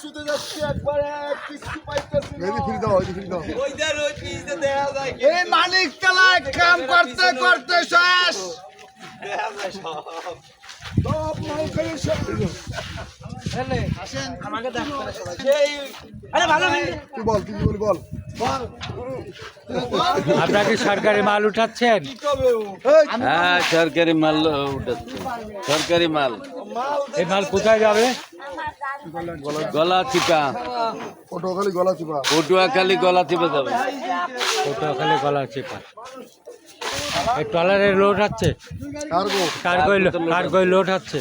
শুতে যাচ্ছি একবারে কিছু পাইতেছি না। এই মালিক তলায় কাম করতে করতে শেষ। সব মাল খেয়ে শেষ। আপনারা কি সরকারি মাল উঠাচ্ছেন? হ্যাঁ, সরকারি মাল উঠাচ্ছে, সরকারি মাল। এই মাল কোথায় যাবে? গলা চিপা, পটুয়াখালী গলা চিপা। পটুয়াখালী গলা চিপা যাবে। পটুয়াখালী গলা চেপা। এই ট্রলারে লোড হচ্ছে, কার্গোয় লোড হচ্ছে।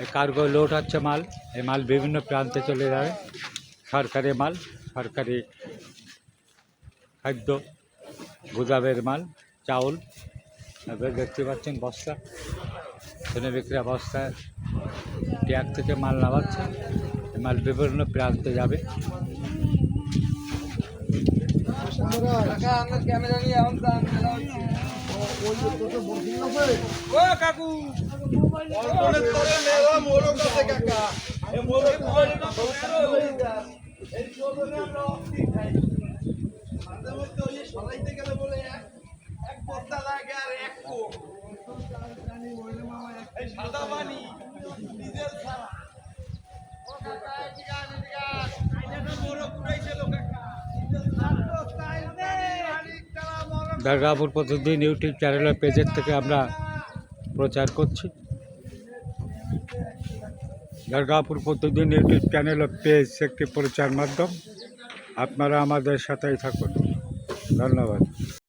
এই কার্গোয় লোড হচ্ছে মাল। এই মাল বিভিন্ন প্রান্তে চলে যাবে। সরকারি মাল, সরকারি খাদ্য, গুদামের মাল, চাউল। আপনারা দেখতে পাচ্ছেন বস্তা, শ্রেণী বিক্রিয়া বস্তা ট্যাগ থেকে মাল নামাচ্ছে। এই মাল বিভিন্ন প্রান্তে যাবে। দরগাপুর প্রতিদিন ইউটিউব চ্যানেলের পেজের থেকে আমরা প্রচার করছি। দরগাপুর প্রতিদিন ইউটিউব চ্যানেল ও পেজ একটি প্রচার মাধ্যম। আপনারা আমাদের সাথেই থাকুন। ধন্যবাদ।